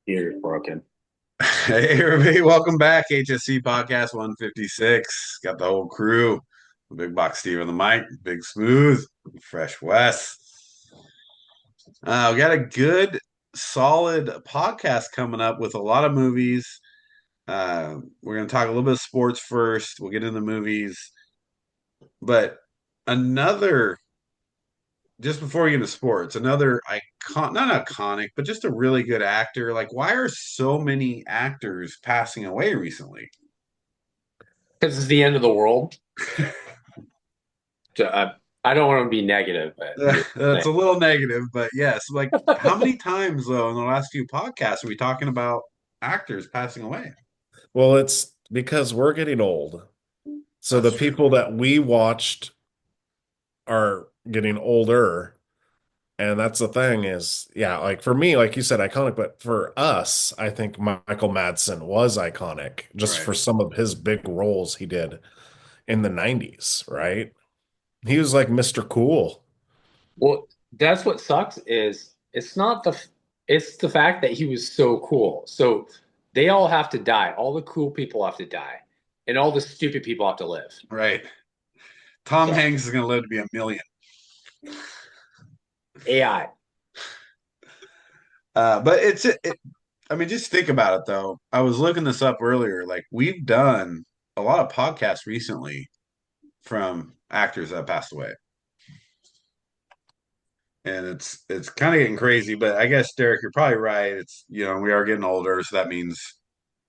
Ears broken. Hey everybody, welcome back. HSC Podcast 156. Got the whole crew. Big Box Steve on the mic, Big Smooth, Fresh West. We got a good, solid podcast coming up with a lot of movies. We're going to talk a little bit of sports first. We'll get into the movies. But another, just before we get into sports, another not iconic, but just a really good actor. Like, why are so many actors passing away recently? Because it's the end of the world. I don't want to be negative, but I'm just That's saying. a little negative, but yes. Like, how many times though in the last few podcasts are we talking about actors passing away? Well, it's because we're getting old. So the That's true. people that we watched are getting older. And that's the thing is, yeah, like for me, like you said, iconic, but for us, I think Michael Madsen was iconic just Right. for some of his big roles he did in the 90s, right? He was like Mr. Cool. Well, that's what sucks is it's the fact that he was so cool. So they all have to die. All the cool people have to die, and all the stupid people have to live. Right. Tom So Hanks is going to live to be a million. AI. But I mean, just think about it though. I was looking this up earlier. Like, we've done a lot of podcasts recently from actors that passed away. And it's kind of getting crazy, but I guess Derek, you're probably right. It's we are getting older, so that means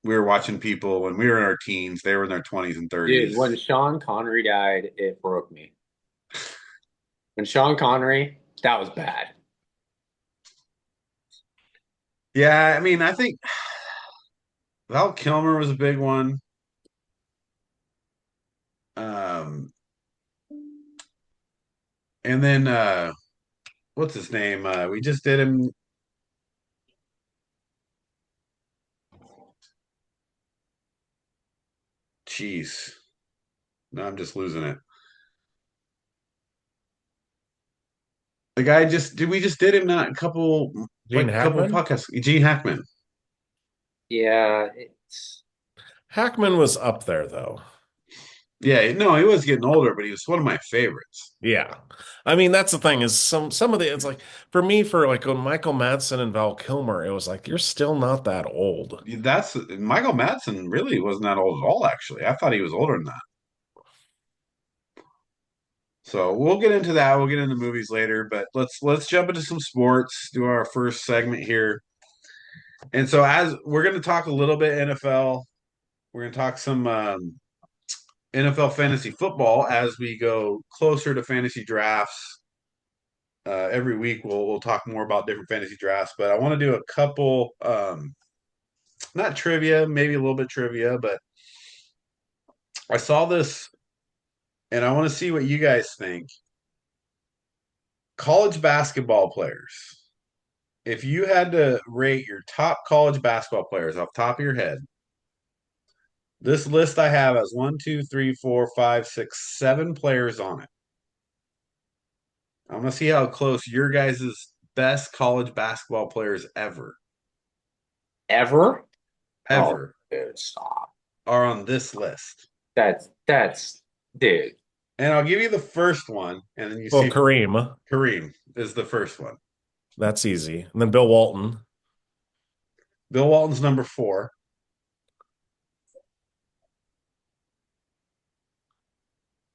we were watching people when we were in our teens. They were in their 20s and Dude, 30s. when Sean Connery died, it broke me. When Sean Connery, that was bad. Yeah, I mean, I think Val Kilmer was a big one. Um, and then what's his name? We just did him. Jeez, no, I'm just losing it. The guy just did. We just did him not a couple Gene like a couple Hackman? podcasts. Gene Hackman. Yeah, it's Hackman was up there though. Yeah, no, he was getting older, but he was one of my favorites. Yeah. I mean, that's the thing is some of the it's like for me for like when Michael Madsen and Val Kilmer, it was like you're still not that old. That's Michael Madsen really wasn't that old at all, actually. I thought he was older than that. So we'll get into that. We'll get into movies later, but let's jump into some sports, do our first segment here. And so as we're gonna talk a little bit NFL, we're gonna talk some NFL fantasy football as we go closer to fantasy drafts. Every week we'll talk more about different fantasy drafts, but I want to do a couple not trivia, maybe a little bit trivia, but I saw this and I want to see what you guys think. College basketball players. If you had to rate your top college basketball players off the top of your head, this list I have has one, two, three, four, five, six, seven players on it. I'm gonna see how close your guys' best college basketball players ever. Oh, ever dude, stop. are on this list. That's dude. And I'll give you the first one, and then you Well, see Kareem, Kareem is the first one. that's easy. And then Bill Walton. Bill Walton's number four.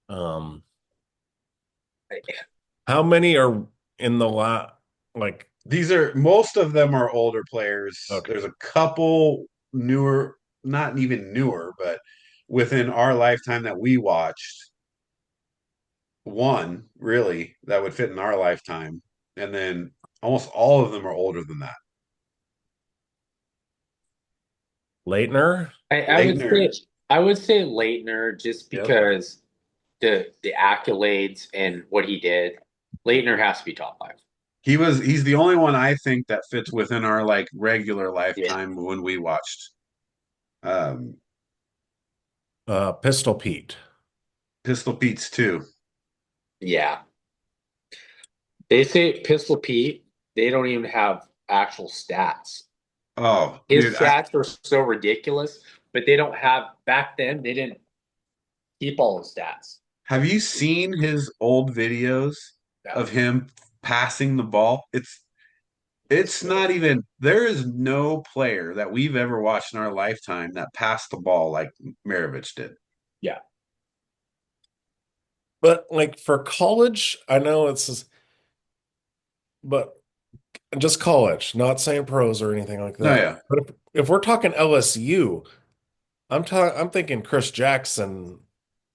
Um, how many are in the like These are most of them are older players. There's okay. a couple newer, not even newer, but within our lifetime that we watched. One really that would fit in our lifetime, and then almost all of them are older than that. I, Leitner? I would Leitner, say I would say Leitner just yep, because the accolades and what he did. Leitner has to be top five. he's the only one I think that fits within our like regular Yeah. lifetime when we watched um Pistol Pete. Pistol Pete's too. Yeah. They say Pistol Pete, they don't even have actual stats. Oh, His dude, stats were so ridiculous, but they don't have back then. They didn't keep all his stats. have you seen his old videos Yeah, of him passing the ball? it's It's great. not even there is no player that we've ever watched in our lifetime that passed the ball like Maravich did. Yeah, But like for college, I know but just college, not saying pros or anything like No, that. yeah. But if we're talking LSU, I'm thinking Chris Jackson,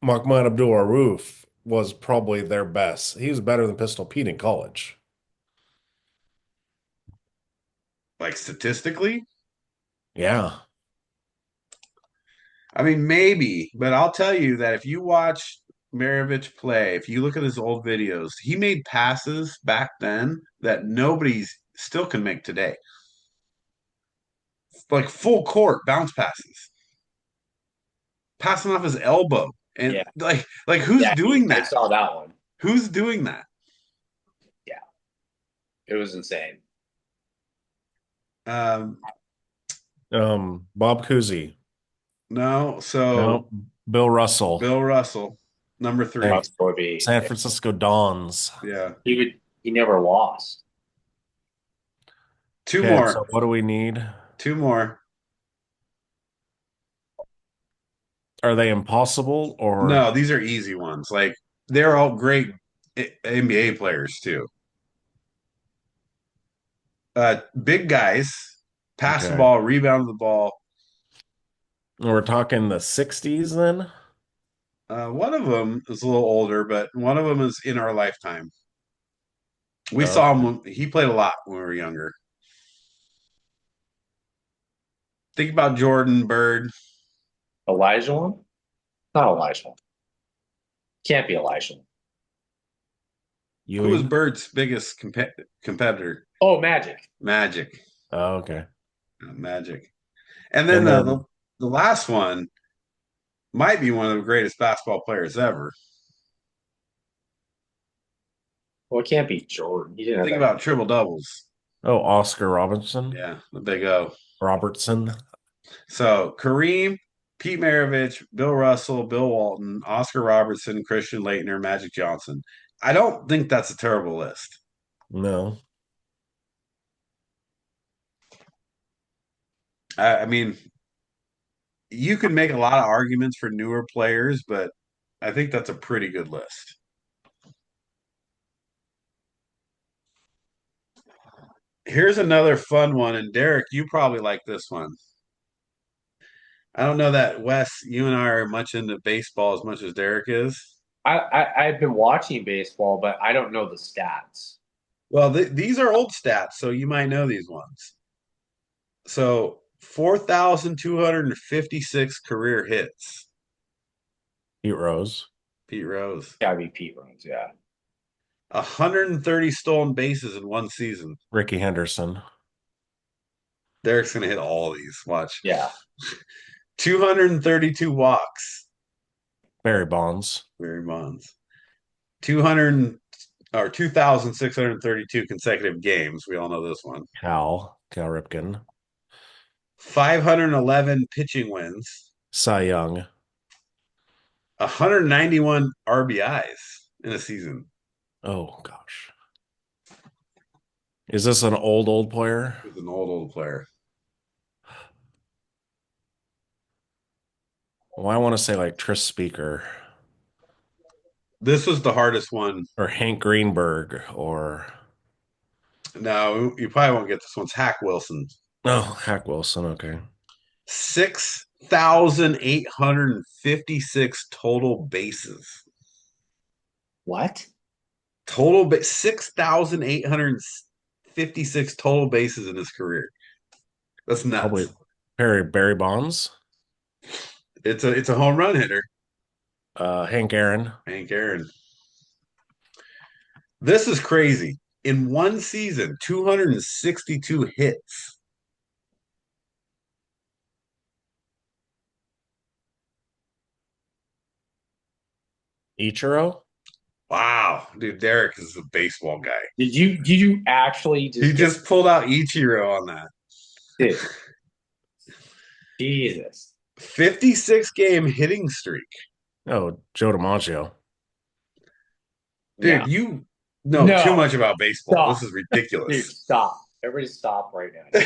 Mahmoud Abdul-Rauf was probably their best. He was better than Pistol Pete in college. Like statistically, Yeah. I mean, maybe, but I'll tell you that if you watch Maravich play, if you look at his old videos, he made passes back then that nobody's still can make today. Like full court bounce passes, passing off his elbow. And yeah, like who's yeah. doing I that? saw that one. Who's doing that? Yeah, it was insane. Um, Bob Cousy. no, so No, Bill Russell. Bill Russell, number three. Russ would be. San Francisco Dons. Yeah. He would. He never lost. Two Okay, more. so what do we need? Two more. Are they impossible or No, these are easy ones. Like they're all great NBA players too. Big guys, pass the okay? ball, rebound the ball. We're talking the 60s then? One of them is a little older, but one of them is in our lifetime. We saw Okay. him. He played a lot when we were younger. Think about Jordan Bird. Elijah one? Not Elijah. Can't be Elijah. Who was Ewing. Bird's biggest competitor? Oh, Magic. Magic. Oh, okay. Magic. And then And then the last one might be one of the greatest basketball players ever. Well, it can't be Jordan. He didn't have Think that. about triple doubles. Oscar Robinson. Yeah, the big O. Robertson. So Kareem, Pete Maravich, Bill Russell, Bill Walton, Oscar Robertson, Christian Laettner, Magic Johnson. I don't think that's a terrible list. No. I mean, you could make a lot of arguments for newer players, but I think that's a pretty good list. Here's another fun one, and Derek, you probably like this one. I don't know that Wes, you and I are much into baseball as much as Derek is. I've been watching baseball, but I don't know the stats. Well, these are old stats, so you might know these ones. So 4,256 career hits. Pete Rose. Pete Rose. Gotta be Pete Rose, yeah. 130 stolen bases in one season. Ricky Henderson. Derek's going to hit all these. Watch. Yeah. 232 walks. Barry Bonds. Barry Bonds. 200 or 2,632 consecutive games. We all know this one. Cal Ripken. 511 pitching wins. Cy Young. 191 RBIs in a season. Oh gosh. Is this an old player? He's an old player. Well, I want to say like Tris Speaker This was the hardest one. or Hank Greenberg or No, you probably won't get this one. It's Hack Wilson. Hack Wilson. Okay. 6,856 total bases. What? Total 6,856 total bases in his career. That's nuts. Probably Barry Bonds. It's a home run hitter. Hank Aaron. Hank Aaron. This is crazy. In one season, 262 hits. Ichiro. Wow, dude, Derek is a baseball guy. Did you actually He just pulled out Ichiro on that. Dude, Jesus. 56 game hitting streak. Oh, Joe DiMaggio. No. Dude, you know too No. much about baseball. Stop. This is Dude, ridiculous. stop. Everybody stop right now.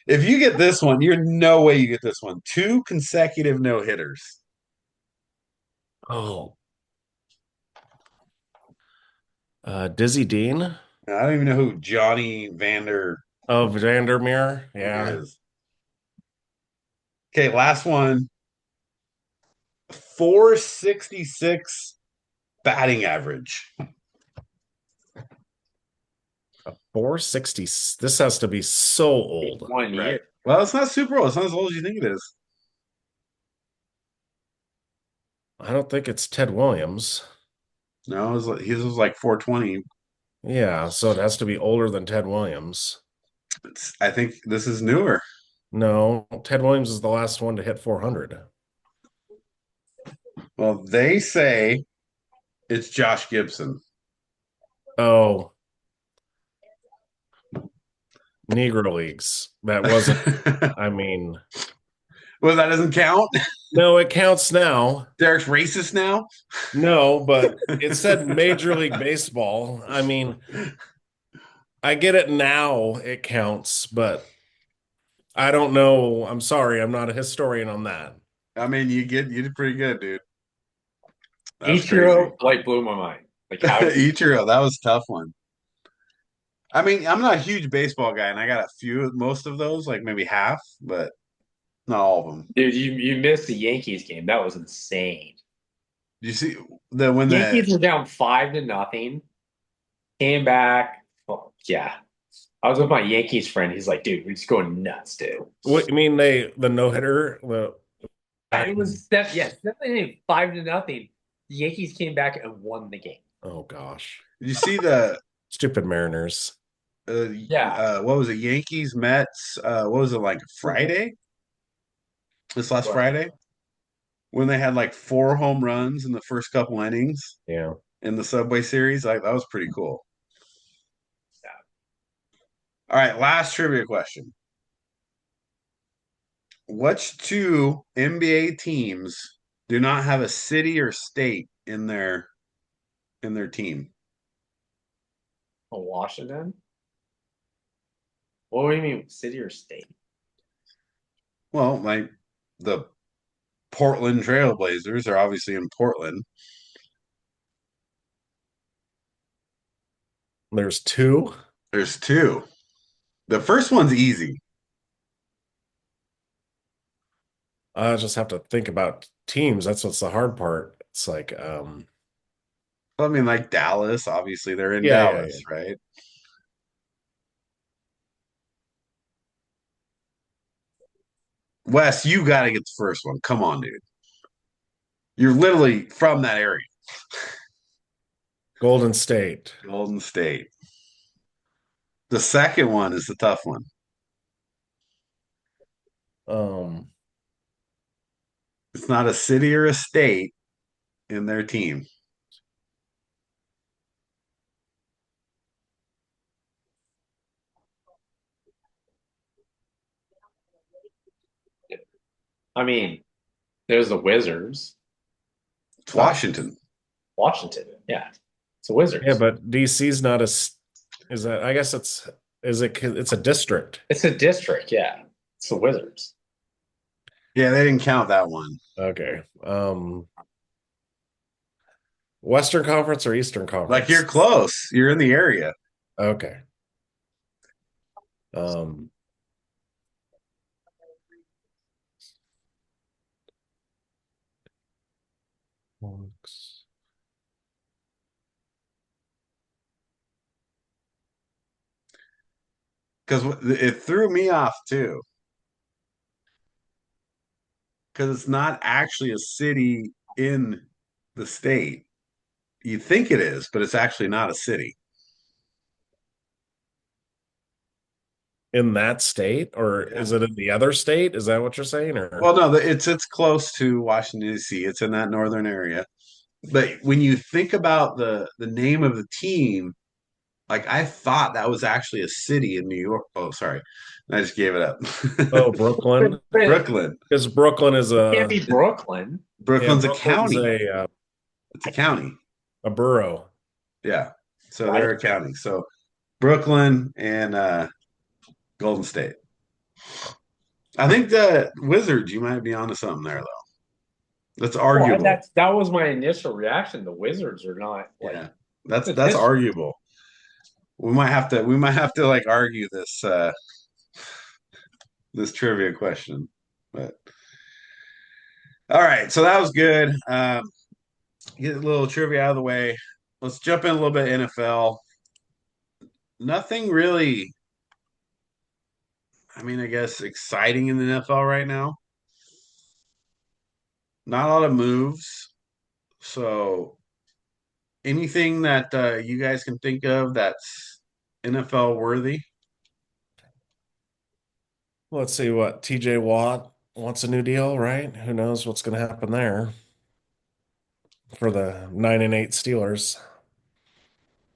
If you get this one, you're no way you get this one. 2 consecutive no hitters. Oh, Dizzy Dean I don't even know who Johnny Vander of Vandermeer. Yeah. is. Okay, last one. 466 batting average. 460. This has to be so old. 1 year. Right. Well, it's not super old. It's not as old as you think it is. I don't think it's Ted Williams. No, his was like 420. Yeah, so it has to be older than Ted Williams. I think this is newer. No, Ted Williams is the last one to hit 400. Well, they say it's Josh Gibson. Oh, Negro Leagues. That wasn't, I mean, Well, that doesn't count. no, it counts now. Derek's racist now. No, but it said Major League Baseball. I mean, I get it now, it counts, but I don't know. I'm sorry, I'm not a historian on that. I mean, you did pretty good, dude. That's Ichiro like blew my mind. Like how crazy. Ichiro, that was a tough one. I mean, I'm not a huge baseball guy, and I got most of those, like maybe half, but not all of them. dude, you missed the Yankees game. That was insane. Did you see when Yankees were down 5-0, came back. Well, yeah. I was with my Yankees friend. He's like, dude, we're just going nuts, dude. What you mean the no-hitter? It was definitely 5-0. The Yankees came back and won the game. Oh gosh. Did you see the Stupid Mariners. what was it? Yankees, Mets, what was it, like Friday? This last Friday? When they had like 4 home runs in the first couple innings Yeah. in the Subway Series. Like that was pretty cool. Yeah. All right, last trivia question. Which 2 NBA teams do not have a city or state in their team? Oh, Washington? What do you mean, city or state? Well, like the Portland Trailblazers are obviously in Portland. There's 2. There's 2. The first one's easy. I just have to think about teams. That's what's the hard part. It's like, I mean, like Dallas, obviously they're in Yeah, Dallas, right? Wes, you got to get the first one. Come on, dude. You're literally from that area. Golden State. Golden State. The second one is the tough one. It's not a city or a state in their team. I mean, there's the Wizards. It's Washington. Washington, yeah. It's the Wizards. Yeah, but DC's not is that, I guess it's a district. It's a district, yeah. It's the Wizards. Yeah, they didn't count that one. Okay. Western Conference or Eastern Conference? Like you're close. You're in the area. Okay. Because it threw me off too. Because it's not actually a city in the state. You think it is, but it's actually not a city. In that state, or is it in the other state? Is that what you're saying? Or Well, no, it's close to Washington, D.C. It's in that northern area. But when you think about the name of the team, Like I thought that was actually a city in New York. Oh, sorry. I just gave it up. Oh, Brooklyn. But Brooklyn. Because Brooklyn is it can't be a Brooklyn. yeah, Brooklyn's a Brooklyn's county. It's a county. a borough. Yeah. So Right? they're a county. So Brooklyn and Golden State. I think the Wizards, you might be onto something there though. That's Well, arguable. that was my initial reaction. The Wizards are not like Yeah. That's this. arguable. We might have to like argue this trivia question. But all right, so that was good. Get a little trivia out of the way. Let's jump in a little bit NFL. Nothing really, I mean, I guess exciting in the NFL right now. Not a lot of moves. So anything that you guys can think of that's NFL worthy? Let's see what TJ Watt wants a new deal, right? Who knows what's going to happen there for the 9-8 Steelers.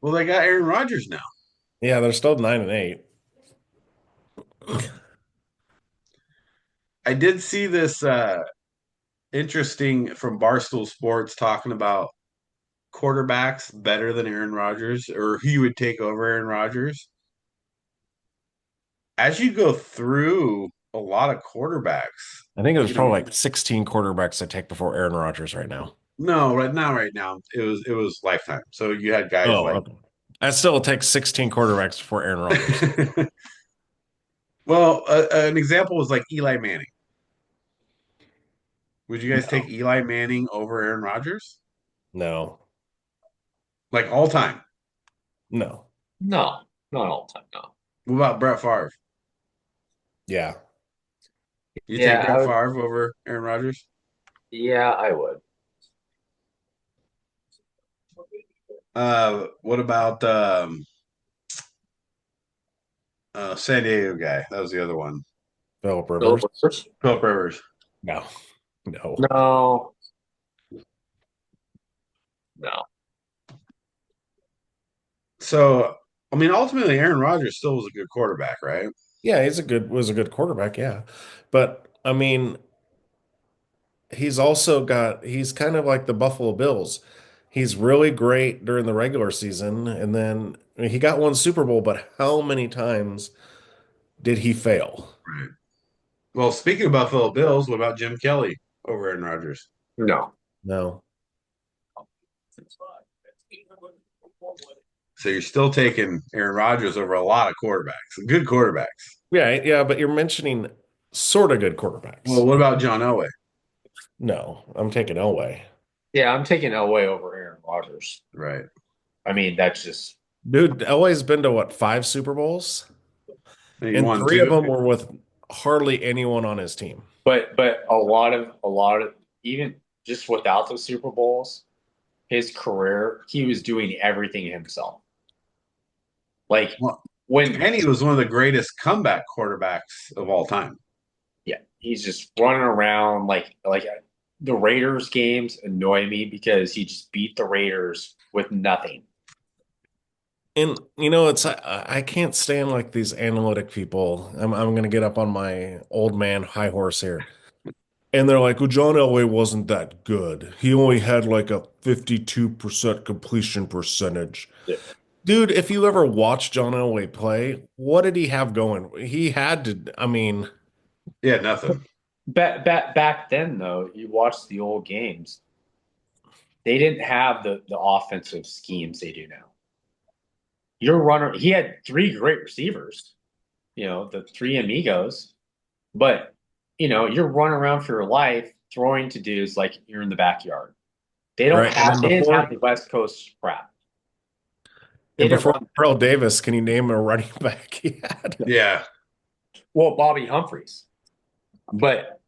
Well, they got Aaron Rodgers now. Yeah, they're still 9-8. I did see this interesting from Barstool Sports talking about quarterbacks better than Aaron Rodgers or who would take over Aaron Rodgers. As you go through a lot of quarterbacks, I think there's you know, probably like 16 quarterbacks to take before Aaron Rodgers right now. no, right now. It was lifetime. So you had guys Oh, like okay. That still takes 16 quarterbacks before Aaron Rodgers. well, an example was like Eli Manning. Would you guys No, take Eli Manning over Aaron Rodgers? no, Like all time. no. No, not all the time. No. What about Brett Favre? Yeah. You take Yeah, I Brett would. Favre over Aaron Rodgers? Yeah, I would. What about San Diego guy? That was the other one. Philip Philip Rivers. Rivers? Philip Rivers. No, no. No, no. So, I mean, ultimately, Aaron Rodgers still was a good quarterback, right? Yeah, was a good quarterback, yeah. But I mean, he's kind of like the Buffalo Bills. He's really great during the regular season, and then I mean, he got one Super Bowl, but how many times did he fail? Right. Well, speaking of Buffalo Bills, what about Jim Kelly over Aaron Rodgers? No. No. So you're still taking Aaron Rodgers over a lot of quarterbacks, good quarterbacks. Yeah, yeah, but you're mentioning sort of good quarterbacks. Well, what about John Elway? No, I'm taking Elway. Yeah, I'm taking Elway over Aaron Rodgers. Right. I mean, that's just. Dude, Elway's been to what, 5 Super Bowls? And he And won 3 of two. them were with hardly anyone on his team. But a lot of even just without the Super Bowls, his career, he was doing everything himself. Like Well, when, and he was one of the greatest comeback quarterbacks of all time. yeah, he's just running around like the Raiders games annoy me because he just beat the Raiders with nothing. And it's I can't stand like these analytic people. I'm gonna get up on my old man high horse here. And they're like, well, John Elway wasn't that good. He only had like a 52% completion percentage. Yeah. Dude, if you ever watched John Elway play, what did he have going? He had to, I mean, Yeah, nothing. Back then though, you watch the old games, they didn't have the offensive schemes they do now. Your runner, he had three great receivers, the three amigos, but you're running around for your life throwing to dudes like you're in the backyard. They don't right. have they didn't have the West Coast crap. They And didn't before run. Earl Davis, can you name a running back he had? Yeah. Well, Bobby Humphreys. But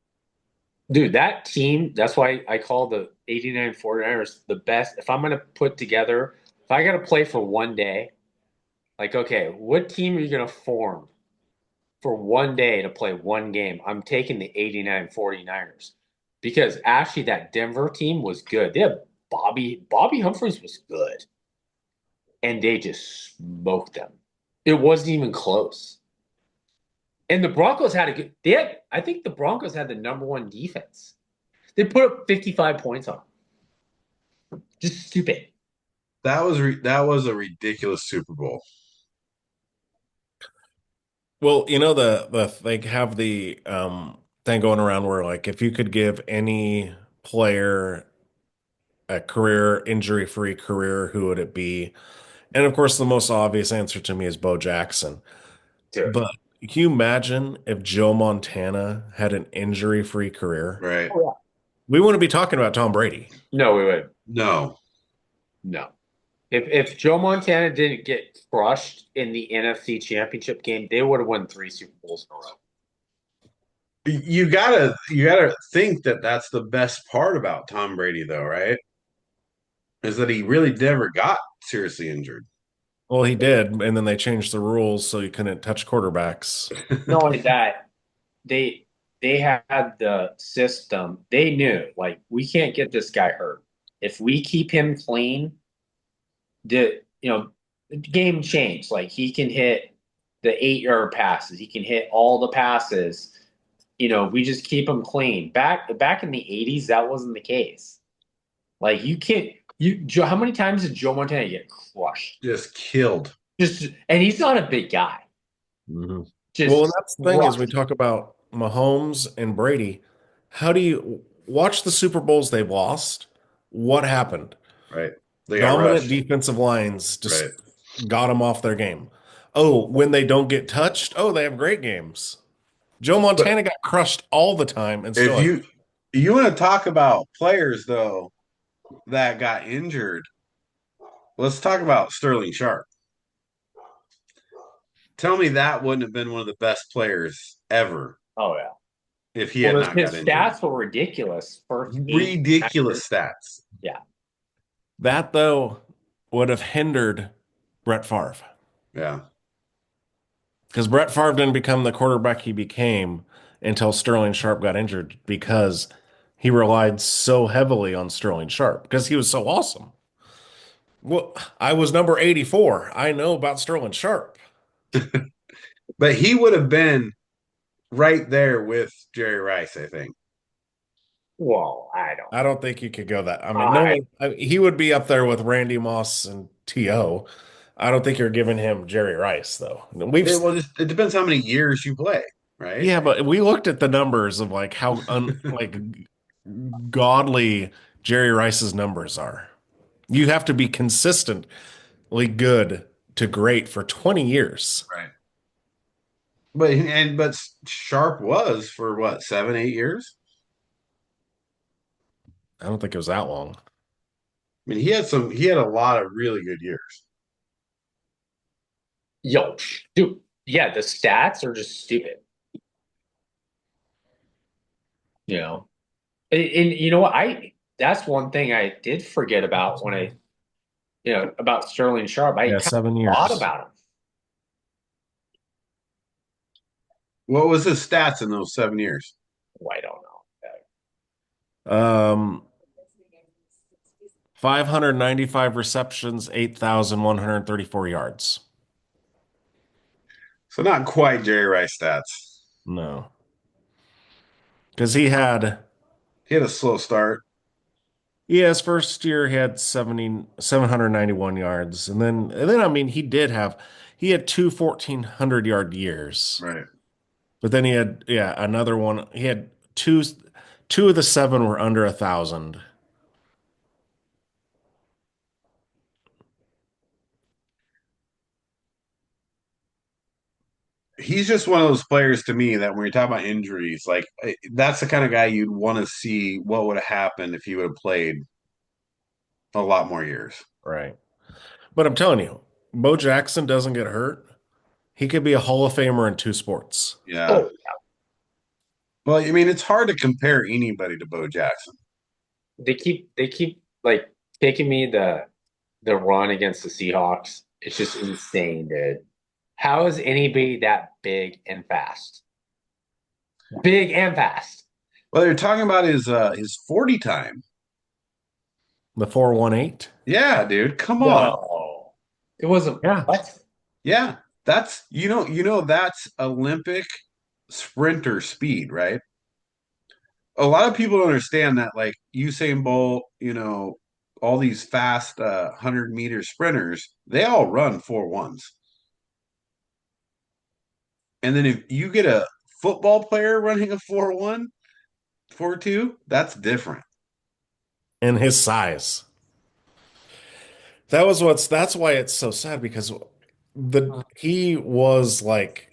dude, that team, that's why I call the 89 49ers the best. If I'm gonna put together, if I gotta play for one day, like okay, what team are you gonna form for one day to play one game? I'm taking the 89 49ers. Because actually that Denver team was good. They had Bobby Humphreys was good. and they just smoked them. It wasn't even close. And the Broncos had a good. I think the Broncos had the number one defense. They put up 55 points on them. Just stupid. That was a ridiculous Super Bowl. Well, you know they have the thing going around where like if you could give any player a career injury-free career, who would it be? And of course, the most obvious answer to me is Bo Jackson. Dude. But can you imagine if Joe Montana had an injury-free career? Right. Oh, yeah. We wouldn't be talking about Tom Brady. No, we would. No. No. If Joe Montana didn't get crushed in the NFC Championship game, they would have won 3 Super Bowls in a row. You gotta think that that's the best part about Tom Brady, though, right? Is that he really never got seriously injured. Well, he did, and then they changed the rules so you couldn't touch quarterbacks. Not only that, they had the system. They knew, like, we can't get this guy hurt. If we keep him clean, the game changed. Like, he can hit the 8-yard passes. He can hit all the passes. We just keep him clean. Back in the 80s, that wasn't the case. Like, you can't. How many times did Joe Montana get crushed? Just killed. And he's not a big guy. Mm-hmm. Just well, and that's the thing crushed. is we talk about Mahomes and Brady. How do you watch the Super Bowls they've lost? What happened? Right. They got Dominant rushed. defensive lines just Right. got them off their game. Oh, when they don't get touched, they have great games. Joe Montana got crushed all the time, and still. If you want to talk about players though that got injured, let's talk about Sterling Sharp. Tell me that wouldn't have been one of the best players ever Oh yeah. if he had not his got injured. stats were ridiculous. Ridiculous stats. Yeah. That though would have hindered Brett Favre. Yeah. Because Brett Favre didn't become the quarterback he became until Sterling Sharp got injured because he relied so heavily on Sterling Sharp because he was so awesome. Well, I was number 84. I know about Sterling Sharp. But he would have been right there with Jerry Rice, I think. Well, I don't think you could go that. I mean, he would be up there with Randy Moss and T.O. I don't think you're giving him Jerry Rice, though. It depends how many years you play, right? Yeah, but we looked at the numbers of like how like godly Jerry Rice's numbers are. You have to be consistently good to great for 20 years. Right. But Sharp was for what, 7, 8 years? I don't think it was that long. I mean, he had a lot of really good years. Yo, dude, yeah, the stats are just stupid. And you know what? That's one thing I did forget about when about Sterling Sharp. I 7 years. thought about him. What was his stats in those 7 years? Oh, I don't know. 595 receptions, 8,134 yards. So not quite Jerry Rice stats. No. Because he had a slow start. Yeah, his first year he had 791 yards. And then I mean he had two 1,400-yard years. Right. But then he had another one. He had two of the 7 were under 1,000. He's just one of those players to me that when you talk about injuries, like that's the kind of guy you'd want to see what would have happened if he would have played a lot more years. Right. But I'm telling you, Bo Jackson doesn't get hurt. He could be a Hall of Famer in 2 sports. Yeah. Oh, Well, I mean, it's hard to compare anybody to Bo Jackson. they keep like taking me the run against the Seahawks. It's just insane, dude. How is anybody that big and fast? Big and fast. Well, they're talking about his 40 time. The 4.18. Yeah, dude, come on. No. It wasn't Yeah. what? Yeah, that's that's Olympic sprinter speed, right? A lot of people don't understand that, like Usain Bolt, all these fast 100-meter sprinters, they all run 4.1s. And then if you get a football player running a 4.1, 4.2, that's different. And his size. That's why it's so sad because he was like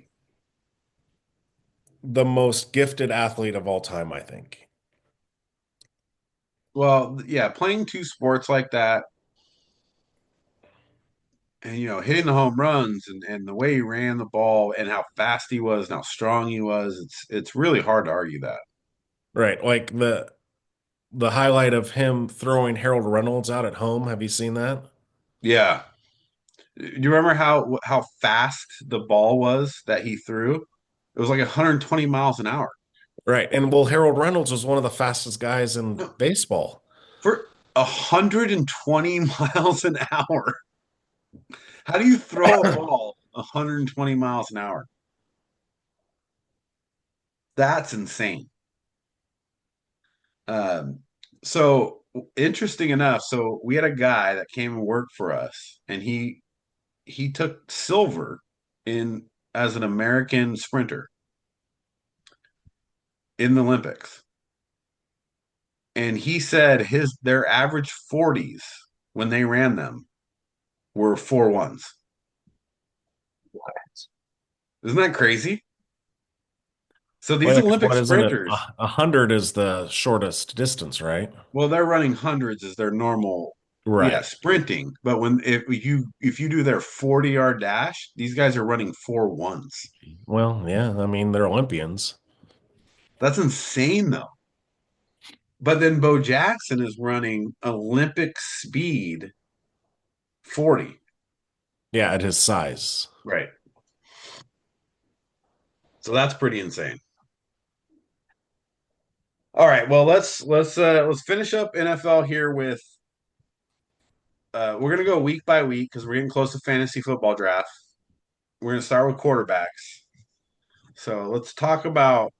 the most gifted athlete of all time, I think. Well, yeah, playing two sports like that and hitting the home runs and the way he ran the ball and how fast he was and how strong he was, it's really hard to argue that. Right. Like the highlight of him throwing Harold Reynolds out at home. Have you seen that? Yeah. Do you remember how fast the ball was that he threw? It was like 120 miles an hour. Right. And well, Harold Reynolds was one of the fastest guys in No, baseball. for 120 miles an hour. How do you throw a ball 120 miles an hour? That's insane. Um, so interesting enough, so we had a guy that came and worked for us, and he took silver in as an American sprinter in the Olympics. And he said their average 40s when they ran them were 4.1s. Isn't that crazy? So Well, these yeah, 'cause Olympic what isn't it? sprinters, 100 is the shortest distance, right? well, they're running hundreds as their normal, yeah, Right. sprinting. But if you do their 40-yard dash, these guys are running 4.1s. Well, yeah, I mean, they're Olympians. That's insane though. But then Bo Jackson is running Olympic speed 40. Yeah, at his size. Right. So that's pretty insane. All right, well let's finish up NFL here with we're gonna go week by week because we're getting close to fantasy football draft. We're gonna start with quarterbacks. So let's talk about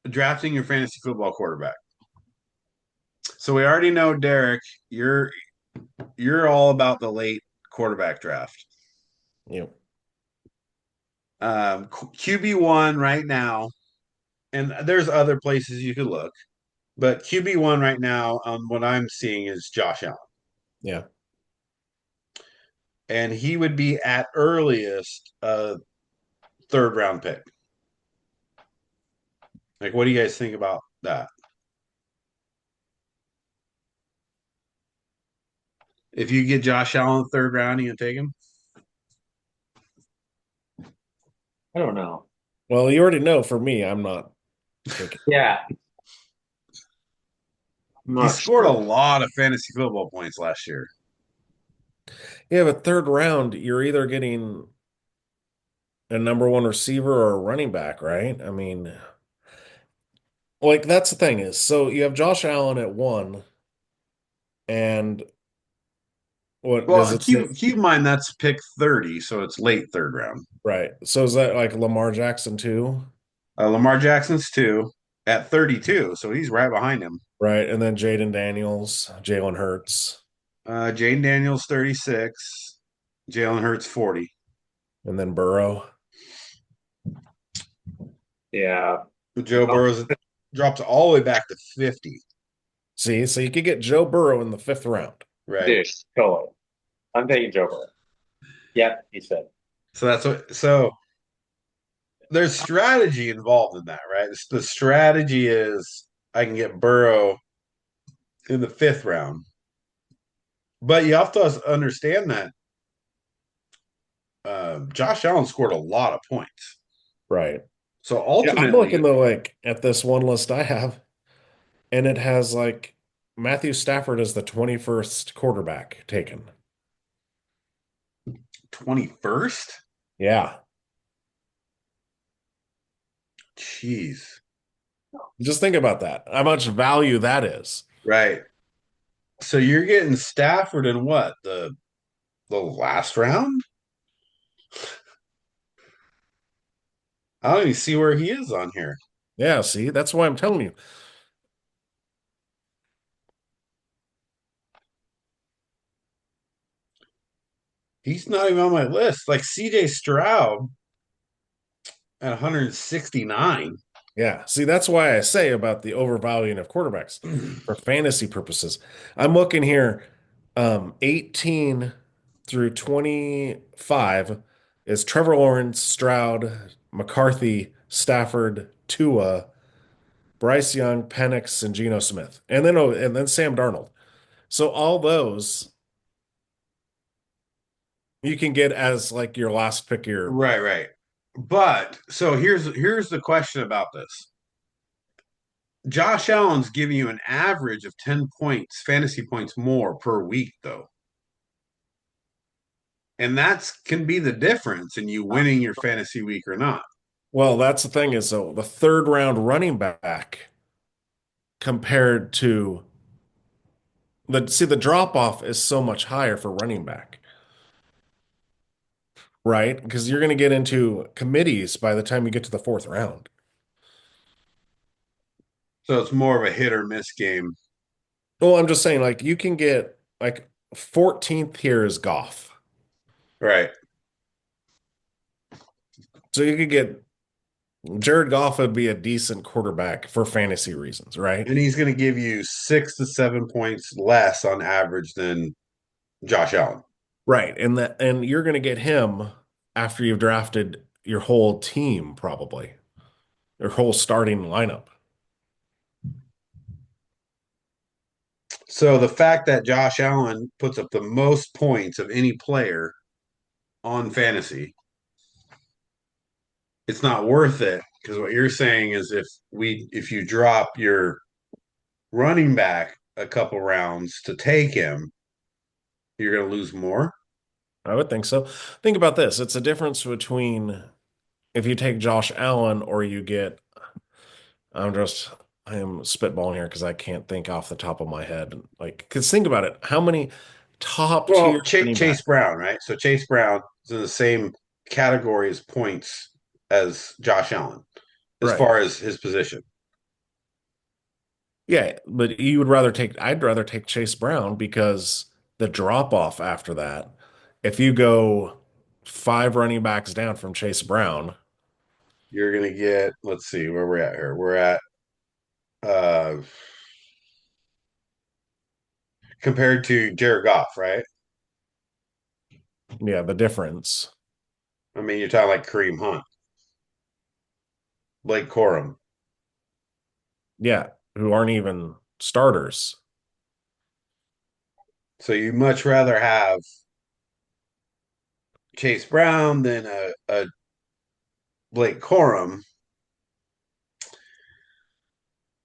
drafting your fantasy football quarterback. So we already know, Derek, you're all about the late quarterback draft. Yep. QB1 right now, and there's other places you could look, but QB1 right now on what I'm seeing is Josh Allen. Yeah. And he would be at earliest a third round pick. Like, what do you guys think about that? If you get Josh Allen third round, you can take him. I don't know. Well, you already know for me, I'm not taking. Yeah, I'm He not scored a sure. lot of fantasy football points last year. Yeah, but third round, you're either getting a number one receiver or a running back, right? I mean, like that's the thing is, so you have Josh Allen at one, and what does Well, it say? keep in mind that's pick 30, so it's late third round. Right. So is that like Lamar Jackson too? Lamar Jackson's two at 32, so he's right behind him. Right. And then Jaden Daniels, Jalen Hurts, Jane Daniels 36, Jalen Hurts 40. and then Burrow. Yeah. Joe Oh, Burrows drops all the way back to 50. See, so you could get Joe Burrow in the fifth round. Right. dude, totally. I'm taking Joe Burrow. Yep, he said. So there's strategy involved in that, right? The strategy is I can get Burrow in the fifth round. But you have to understand that Josh Allen scored a lot of points. Right. So Yeah, I'm looking ultimately, though like at this one list I have, and it has like Matthew Stafford as the 21st quarterback taken. 21st? Yeah. Jeez. Just think about that. How much value that is. Right. So you're getting Stafford in what? The The last round? I don't even see where he is on here. Yeah, see, that's why I'm telling you. He's not even on my list. Like CJ Stroud at 169. Yeah, see, that's why I say about the overvaluing of quarterbacks for fantasy purposes. I'm looking here, 18 through 25 is Trevor Lawrence, Stroud, McCarthy, Stafford, Tua, Bryce Young, Penix, and Geno Smith, and then Sam Darnold. So all those you can get as like your last pick of your. Right, right. But so here's the question about this. Josh Allen's giving you an average of 10 points, fantasy points more per week, though. And that's can be the difference in you winning your fantasy week or not. Well, that's the thing is though the third round running back compared to the drop off is so much higher for running back, right? Because you're going to get into committees by the time you get to the fourth round. So it's more of a hit or miss game. Well, I'm just saying, like you can get like 14th here is Goff, Right. so you could get Jared Goff would be a decent quarterback for fantasy reasons, right? And he's going to give you 6 to 7 points less on average than Josh Allen. Right, and you're going to get him after you've drafted your whole team, probably your whole starting lineup. So the fact that Josh Allen puts up the most points of any player on fantasy, it's not worth it because what you're saying is if you drop your running back a couple rounds to take him, you're going to lose more. I would think so. Think about this. It's a difference between if you take Josh Allen or you get, I'm just, I am spitballing here because I can't think off the top of my head. Like, because think about it. How many top Well, tier running Chase back? Brown, right? So Chase Brown is in the same category as points as Josh Allen as Right. far as his position. Yeah, but I'd rather take Chase Brown because the drop off after that, if you go five running backs down from Chase Brown, You're going to get, let's see where we're at here. We're at uh compared to Jared Goff, right? yeah, the difference. I mean, you're talking like Kareem Hunt, Blake Corum. Yeah, who aren't even starters. So you much rather have Chase Brown than a Blake Corum.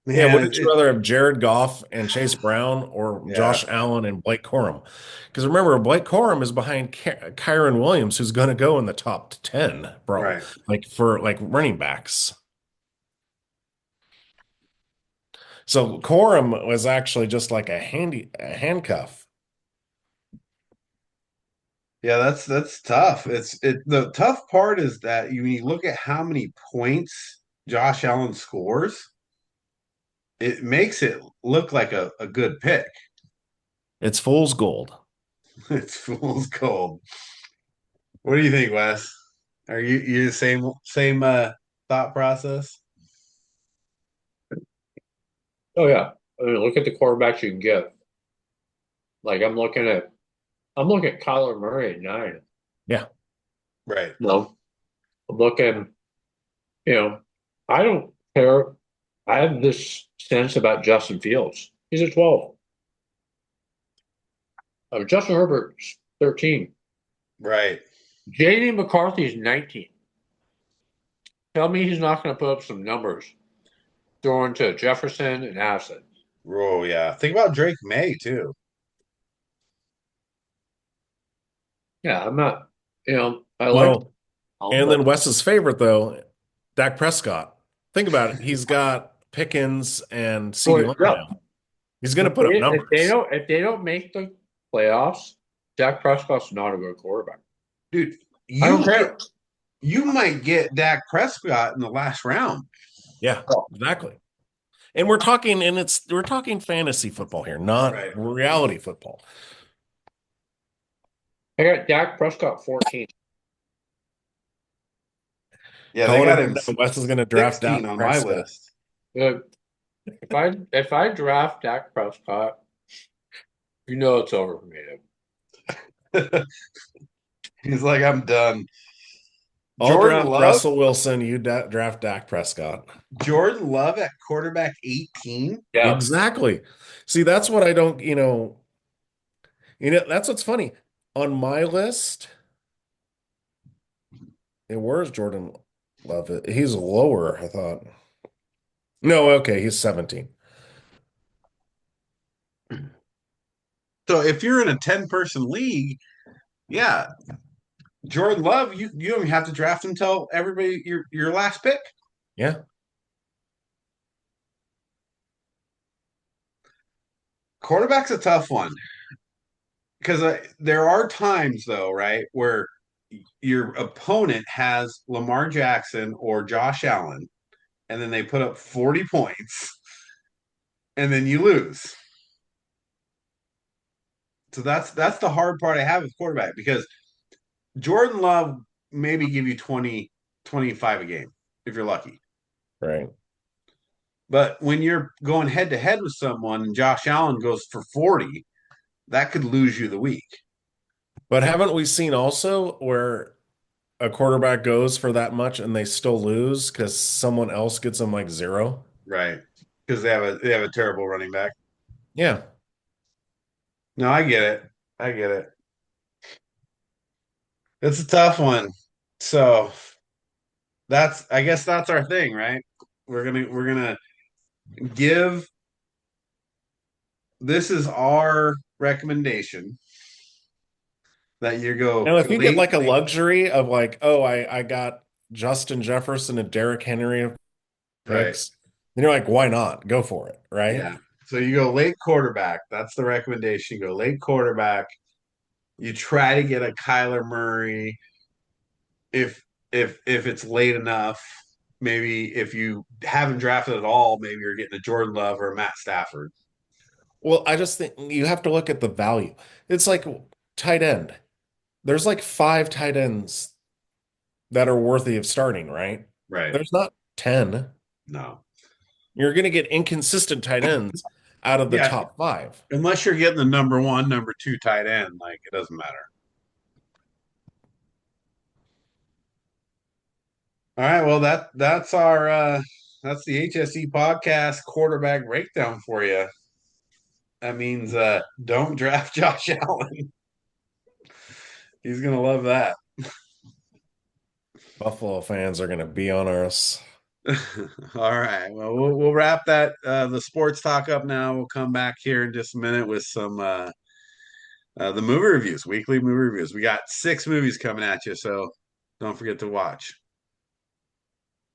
Yeah, Man, wouldn't you rather have Jared Goff and Chase Brown or yeah, Josh Allen and Blake Corum? Because remember, Blake Corum is behind Kyron Williams, who's going to go in the top 10, bro. right. Like for like running backs. So Corum was actually just like a handcuff. Yeah, that's tough. The tough part is that when you look at how many points Josh Allen scores, it makes it look like a good pick. It's fool's gold. It's fool's gold. What do you think, Wes? Are you the same thought process? Oh yeah. I mean, look at the quarterbacks you can get. Like I'm looking at Kyler Murray at 9. Yeah. Right. No, I'm looking, you know, I don't care. I have this sense about Justin Fields. He's at 12. Justin Herbert's 13. Right. JD McCarthy's 19. Tell me he's not going to put up some numbers throwing to Jefferson and Addison. Oh yeah. Think about Drake May too. Yeah, I'm not, I like Well, him, and then but Wes's favorite though, Dak Prescott. Think about it. He's got Pickens and CeeDee boy, Lamb yeah, now. He's going to put up if they numbers. don't if they don't make the playoffs, Dak Prescott's not a good quarterback. Dude, I don't care. you might get Dak Prescott in the last round. Yeah, exactly. And we're talking fantasy football here, not Right. reality football. I got Dak Prescott 14. Yeah, How they would got have him known Wes is going to draft 16 Dak on my Prescott? list. If I draft Dak Prescott, you know it's over for me. He's like, I'm done. I'll Jordan draft Love, Russell Wilson. You draft Dak Prescott. Jordan Love at quarterback 18. Yeah. Exactly. See, that's what I don't, that's what's funny. On my list, and where's Jordan Love? He's lower, I thought. No, okay, he's 17. So if you're in a 10-person league, yeah, Jordan Love, you don't even have to draft until everybody your last pick. Yeah. Quarterback's a tough one because there are times though, right, where your opponent has Lamar Jackson or Josh Allen, and then they put up 40 points, and then you lose. So that's the hard part I have with quarterback because Jordan Love maybe give you 20, 25 a game if you're lucky. Right. But when you're going head to head with someone and Josh Allen goes for 40, that could lose you the week. But haven't we seen also where a quarterback goes for that much and they still lose because someone else gets them like zero? Right. Because they have a terrible running back. Yeah. No, I get it. I get it. It's a tough one. So I guess that's our thing, right? We're gonna give this is our recommendation that you go Now, if you get late, like a luxury of like, oh, I got Justin Jefferson and Derrick Henry right. picks, then you're like, why not? Go for it, right? Yeah. So you go late quarterback. That's the recommendation. You go late quarterback. You try to get a Kyler Murray if if it's late enough. Maybe if you haven't drafted at all, maybe you're getting a Jordan Love or a Matt Stafford. Well, I just think you have to look at the value. It's like tight end. There's like five tight ends that are worthy of starting, right? Right. There's not 10. No. You're going to get inconsistent tight ends out of the Yeah. top five. Unless you're getting the number one, number two tight end, like it doesn't matter. All right. Well, that's the HSC podcast quarterback breakdown for you. That means don't draft Josh Allen. He's gonna love that. Buffalo fans are going to be on us. All right. Well, we'll wrap that the sports talk up now. We'll come back here in just a minute with some the movie reviews, weekly movie reviews. We got 6 movies coming at you, so don't forget to watch.